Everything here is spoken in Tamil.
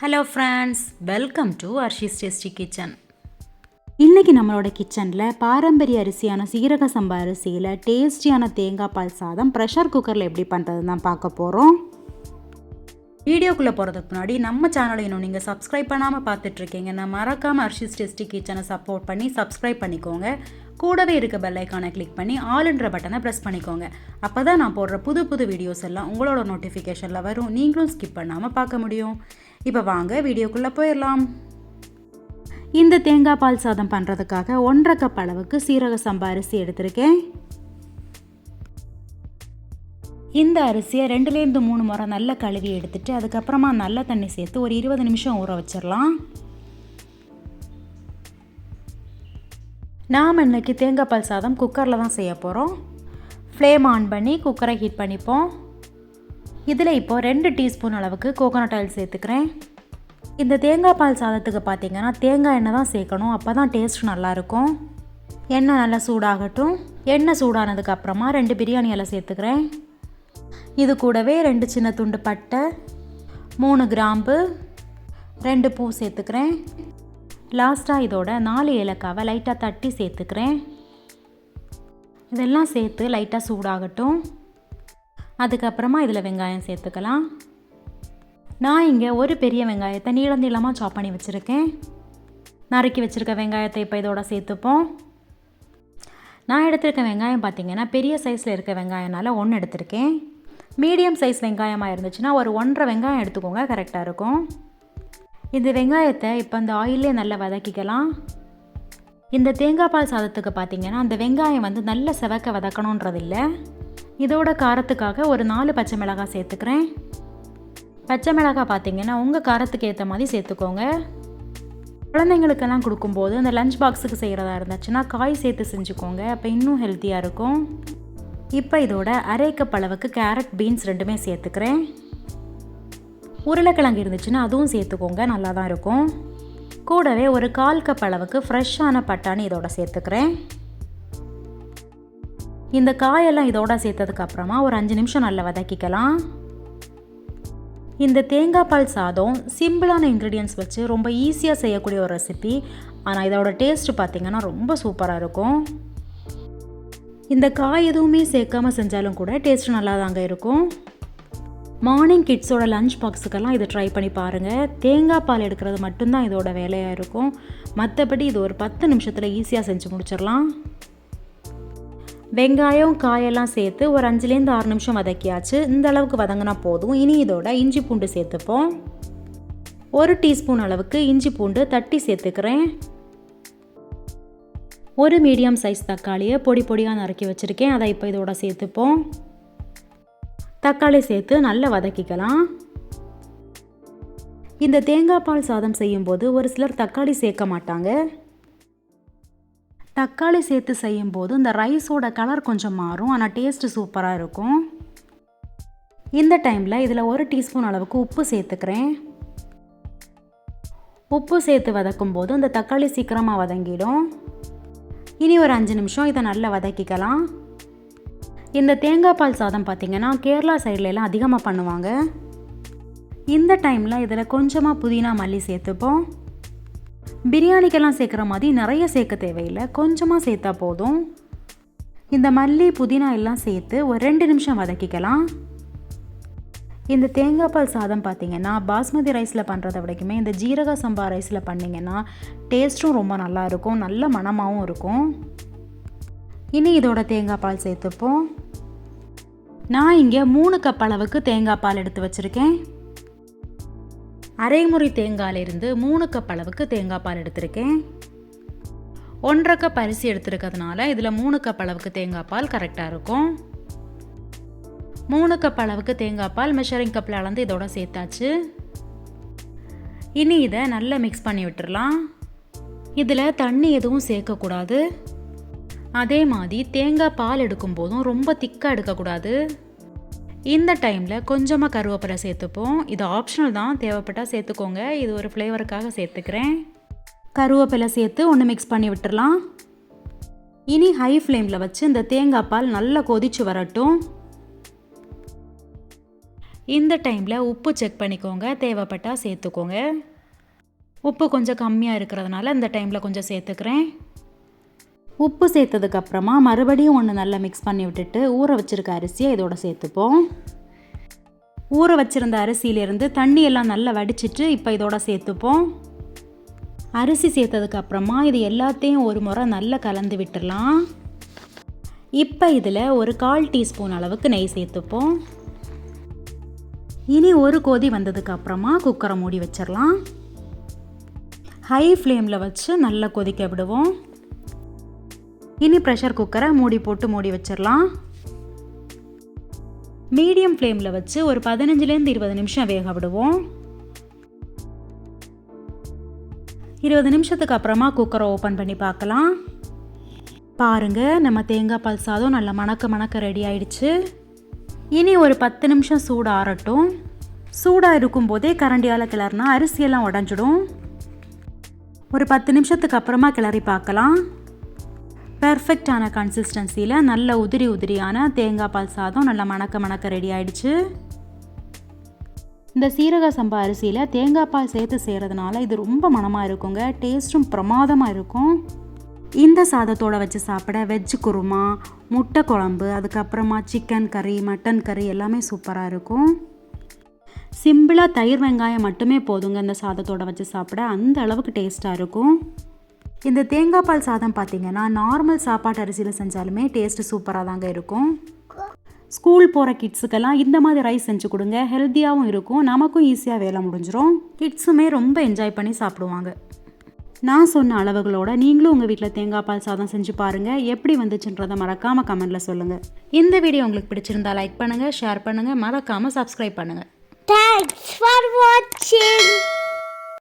Hello friends, welcome to Arshi's tasty kitchen. இன்றைக்கி நம்மளோட கிச்சனில் பாரம்பரிய அரிசியான சீரக சம்பா அரிசியில் டேஸ்டியான தேங்காய் பால் சாதம் ப்ரெஷர் குக்கரில் எப்படி பண்ணுறதுன்னு தான் பார்க்க போகிறோம். வீடியோக்குள்ளே போகிறதுக்கு முன்னாடி நம்ம சேனலை இன்னும் நீங்கள் சப்ஸ்கிரைப் பண்ணாமல் பார்த்துட்ருக்கீங்கன்னா மறக்காமல் அர்ஷிஸ் டேஸ்டி கிச்சனை சப்போர்ட் பண்ணி சப்ஸ்கிரைப் பண்ணிக்கோங்க. கூடவே இருக்க பெல் ஐக்கானை கிளிக் பண்ணி ஆல்ன்ற பட்டனை ப்ரெஸ் பண்ணிக்கோங்க. அப்போ தான் நான் போடுற புது புது வீடியோஸ் எல்லாம் உங்களோட நோட்டிஃபிகேஷனில் வரும். நீங்களும் ஸ்கிப் பண்ணாமல் பார்க்க முடியும். இப்போ வாங்க வீடியோக்குள்ளே போயிடலாம். இந்த தேங்காய் பால் சாதம் பண்ணுறதுக்காக 1.5 கப் அளவுக்கு சீரக சம்பா அரிசி எடுத்திருக்கேன். இந்த அரிசியை 2லேருந்து 3 முறை நல்லா கழுவி எடுத்துட்டு அதுக்கப்புறமா நல்ல தண்ணி சேர்த்து ஒரு 20 நிமிஷம் ஊற வச்சிடலாம். நாம் இன்னைக்கு தேங்காய் பால் சாதம் குக்கரில் தான் செய்ய போகிறோம். ஃப்ளேம் ஆன் பண்ணி குக்கரை ஹீட் பண்ணிப்போம். இதில் இப்போது 2 டீஸ்பூன் அளவுக்கு கோகோனட் ஆயில் சேர்த்துக்கிறேன். இந்த தேங்காய் பால் சாதத்துக்கு பார்த்திங்கன்னா தேங்காய் எண்ணெய் தான் சேர்க்கணும், அப்போ தான் டேஸ்ட் நல்லாயிருக்கும். எண்ணெய் நல்லா சூடாகட்டும். எண்ணெய் சூடானதுக்கு அப்புறமா 2 பிரியாணி இலை சேர்த்துக்கிறேன். இது கூடவே 2 சின்ன துண்டு பட்டை, 3 கிராம்பு, 2 பூ சேர்த்துக்கிறேன். லாஸ்ட்டாக இதோட 4 ஏலக்காவை லைட்டாக தட்டி சேர்த்துக்கிறேன். இதெல்லாம் சேர்த்து லைட்டாக சூடாகட்டும். அதுக்கப்புறமா இதில் வெங்காயம் சேர்த்துக்கலாம். நான் இங்கே ஒரு பெரிய வெங்காயத்தை நீளமாக சாப் பண்ணி வச்சுருக்கேன். நறுக்கி வச்சுருக்க வெங்காயத்தை இப்போ இதோட சேர்த்துப்போம். நான் எடுத்திருக்க வெங்காயம் பார்த்திங்கன்னா பெரிய சைஸில் இருக்க வெங்காயனால 1 எடுத்திருக்கேன். மீடியம் சைஸ் வெங்காயமாக இருந்துச்சுன்னா ஒரு 1.5 வெங்காயம் எடுத்துக்கோங்க, கரெக்டாக இருக்கும். இந்த வெங்காயத்தை இப்போ அந்த ஆயிலே நல்லா வதக்கிக்கலாம். இந்த தேங்காய் பால் சாதத்துக்கு பார்த்திங்கன்னா அந்த வெங்காயம் நல்ல செவக்க வதக்கணுன்றது இல்லை. இதோட காரத்துக்காக ஒரு 4 பச்சை மிளகாய் சேர்த்துக்கிறேன். பச்சை மிளகாய் பார்த்திங்கன்னா உங்கள் காரத்துக்கு ஏற்ற மாதிரி சேர்த்துக்கோங்க. குழந்தைங்களுக்கெல்லாம் கொடுக்கும்போது அந்த லஞ்ச் பாக்ஸுக்கு செய்கிறதா இருந்துச்சுன்னா காய் சேர்த்து செஞ்சுக்கோங்க, அப்போ இன்னும் ஹெல்த்தியாக இருக்கும். இப்போ இதோட 1/2 கப் அளவுக்கு கேரட், பீன்ஸ் 2மே சேர்த்துக்கிறேன். உருளைக்கிழங்கு இருந்துச்சுன்னா அதுவும் சேர்த்துக்கோங்க, நல்லா தான் இருக்கும். கூடவே ஒரு 1/4 கப் அளவுக்கு ஃப்ரெஷ்ஷான பட்டாணி இதோட சேர்த்துக்கிறேன். இந்த காயெல்லாம் இதோட சேர்த்ததுக்கப்புறமா ஒரு 5 நிமிஷம் நல்லா வதக்கிக்கலாம். இந்த தேங்காய் பால் சாதம் சிம்பிளான இன்க்ரீடியன்ட்ஸ் வச்சு ரொம்ப ஈஸியாக செய்யக்கூடிய ஒரு ரெசிபி. ஆனால் இதோட டேஸ்ட் பார்த்திங்கன்னா ரொம்ப சூப்பராக இருக்கும். இந்த காய் எதுவுமே சேர்க்காமல் செஞ்சாலும் கூட டேஸ்ட் நல்லா தாங்க இருக்கும். மார்னிங் கிட்ஸோட லஞ்ச் பாக்ஸுக்கெல்லாம் இதை ட்ரை பண்ணி பாருங்கள். தேங்காய் பால் எடுக்கிறது மட்டும்தான் இதோட வேலையாக இருக்கும். மற்றபடி இது ஒரு 10 நிமிஷத்தில் ஈஸியாக செஞ்சு முடிச்சிடலாம். வெங்காயம் காயெல்லாம் சேர்த்து ஒரு 5லேருந்து 6 நிமிஷம் வதக்கியாச்சு. இந்த அளவுக்கு வதங்கினா போதும். இனி இதோட இஞ்சி பூண்டு சேர்த்துப்போம். 1 டீஸ்பூன் அளவுக்கு இஞ்சி பூண்டு தட்டி சேர்த்துக்கிறேன். ஒரு மீடியம் சைஸ் தக்காளியை பொடி பொடியாக நறுக்கி வச்சுருக்கேன், அதை இப்போ இதோட சேர்த்துப்போம். தக்காளி சேர்த்து நல்லா வதக்கிக்கலாம். இந்த தேங்காய் பால் சாதம் செய்யும்போது ஒரு சிலர் தக்காளி சேர்க்க மாட்டாங்க. தக்காளி சேர்த்து செய்யும்போது இந்த ரைஸோட கலர் கொஞ்சம் மாறும், ஆனால் டேஸ்ட்டு சூப்பராக இருக்கும். இந்த டைமில் இதில் 1 டீஸ்பூன் அளவுக்கு உப்பு சேர்த்துக்கிறேன். உப்பு சேர்த்து வதக்கும் போது இந்த தக்காளி சீக்கிரமாக வதங்கிடும். இனி ஒரு 5 நிமிஷம் இதை நல்லா வதக்கிக்கலாம். இந்த தேங்காய் பால் சாதம் பார்த்திங்கன்னா கேரளா சைட்லலாம் அதிகமாக பண்ணுவாங்க. இந்த டைமில் இதில் கொஞ்சமாக புதினா மல்லி சேர்த்துப்போம். பிரியாணிக்கெல்லாம் சேர்க்குற மாதிரி நிறைய சேர்க்க தேவையில்லை, கொஞ்சமாக சேர்த்தா போதும். இந்த மல்லி புதினா எல்லாம் சேர்த்து ஒரு 2 நிமிஷம் வதக்கிக்கலாம். இந்த தேங்காய் பால் சாதம் பார்த்திங்கன்னா பாஸ்மதி ரைஸில் பண்ணுறதை விடைக்குமே இந்த ஜீரக சம்பா ரைஸில் பண்ணிங்கன்னா டேஸ்ட்டும் ரொம்ப நல்லா இருக்கும், நல்ல மணமாகவும் இருக்கும். இனி இதோட தேங்காய் பால் சேர்த்துப்போம். நான் இங்கே 3 கப் அளவுக்கு தேங்காய் பால் எடுத்து வச்சுருக்கேன். அரைமுറി தேங்காயிலிருந்து 3 கப் அளவுக்கு தேங்காய் பால் எடுத்திருக்கேன். 1.5 கப் அரிசி எடுத்துருக்கிறதுனால இதில் 3 கப் அளவுக்கு தேங்காய் பால் கரெக்டாக இருக்கும். 3 கப் அளவுக்கு தேங்காய் பால் மெஷரிங் கப்பில் அளந்து இதோட சேர்த்தாச்சு. இனி இதை நல்லா மிக்ஸ் பண்ணி விட்டுடலாம். இதில் தண்ணி எதுவும் சேர்க்கக்கூடாது. அதே மாதிரி தேங்காய் பால் எடுக்கும்போதும் ரொம்ப திக்காக எடுக்கக்கூடாது. இந்த டைமில் கொஞ்சமாக கருவேப்பிலை சேர்த்துப்போம். இது ஆப்ஷனல் தான், தேவைப்பட்டால் சேர்த்துக்கோங்க. இது ஒரு ஃப்ளேவருக்காக சேர்த்துக்கிறேன். கருவேப்பிலை சேர்த்து ஒன்று மிக்ஸ் பண்ணி விட்டுடலாம். இனி ஹை ஃப்ளேமில் வச்சு இந்த தேங்காய் பால் நல்லா கொதிச்சு வரட்டும். இந்த டைமில் உப்பு செக் பண்ணிக்கோங்க, தேவைப்பட்டால் சேர்த்துக்கோங்க. உப்பு கொஞ்சம் கம்மியாக இருக்கிறதுனால இந்த டைமில் கொஞ்சம் சேர்த்துக்கிறேன். உப்பு சேர்த்ததுக்கப்புறமா மறுபடியும் ஒன்று நல்லா மிக்ஸ் பண்ணி விட்டுட்டு ஊற வச்சுருக்க அரிசியை இதோட சேர்த்துப்போம். ஊற வச்சுருந்த அரிசியிலேருந்து தண்ணி எல்லாம் நல்லா வடிச்சிட்டு இப்போ இதோட சேர்த்துப்போம். அரிசி சேர்த்ததுக்கப்புறமா இது எல்லாத்தையும் ஒரு முறை நல்லா கலந்து விட்டுடலாம். இப்போ இதில் ஒரு 1/4 டீஸ்பூன் அளவுக்கு நெய் சேர்த்துப்போம். இனி ஒரு கொதி வந்ததுக்கப்புறமா குக்கரை மூடி வச்சிடலாம். ஹை ஃப்ளேமில் வச்சு நல்லா கொதிக்க விடுவோம். இனி ப்ரெஷர் குக்கரை மூடி போட்டு மூடி வச்சிடலாம். மீடியம் ஃப்ளேமில் வச்சு ஒரு 15லேருந்து 20 நிமிஷம் வேக விடுவோம். 20 நிமிஷத்துக்கு அப்புறமா குக்கரை ஓப்பன் பண்ணி பார்க்கலாம். பாருங்கள், நம்ம தேங்காய் பால் சாதம் நல்லா மணக்க ரெடி ஆயிடுச்சு. இனி ஒரு 10 நிமிஷம் சூடு ஆறட்டும். சூடாக இருக்கும்போதே கரண்டியால் கிளறினா அரிசியெல்லாம் உடஞ்சிடும். ஒரு 10 நிமிஷத்துக்கு அப்புறமா கிளறி பார்க்கலாம். பெர்ஃபெக்டான கன்சிஸ்டன்சியில் நல்ல உதிரியான தேங்காய் பால் சாதம் நல்லா மணக்க ரெடி ஆயிடுச்சு. இந்த சீரக சம்பா அரிசியில் தேங்காய் பால் சேர்த்து செய்கிறதுனால இது ரொம்ப மணமாக இருக்குங்க. டேஸ்ட்டும் பிரமாதமாக இருக்கும். இந்த சாதத்தோடு வச்சு சாப்பிட வெஜ் குருமா, முட்டை குழம்பு, அதுக்கப்புறமா சிக்கன் கறி, மட்டன் கறி எல்லாமே சூப்பராக இருக்கும். சிம்பிளாக தயிர் வெங்காயம் மட்டுமே போதுங்க இந்த சாதத்தோடு வச்சு சாப்பிட, அந்த அளவுக்கு டேஸ்ட்டாக இருக்கும். இந்த தேங்காய் பால் சாதம் பார்த்திங்கன்னா நார்மல் சாப்பாட்டு அரிசியில் செஞ்சாலுமே டேஸ்ட்டு சூப்பராக தாங்க இருக்கும். ஸ்கூல் போகிற கிட்ஸுக்கெல்லாம் இந்த மாதிரி ரைஸ் செஞ்சு கொடுங்க, ஹெல்த்தியாகவும் இருக்கும், நமக்கும் ஈஸியாக வேலை முடிஞ்சிடும். கிட்ஸுமே ரொம்ப என்ஜாய் பண்ணி சாப்பிடுவாங்க. நான் சொன்ன அளவுகளோட நீங்களும் உங்கள் வீட்டில் தேங்காய் பால் சாதம் செஞ்சு பாருங்கள். எப்படி வந்துச்சுன்றதை மறக்காமல் கமெண்ட்டில் சொல்லுங்கள். இந்த வீடியோ உங்களுக்கு பிடிச்சிருந்தா லைக் பண்ணுங்கள், ஷேர் பண்ணுங்கள், மறக்காமல் சப்ஸ்கிரைப் பண்ணுங்கள். Thanks for watching.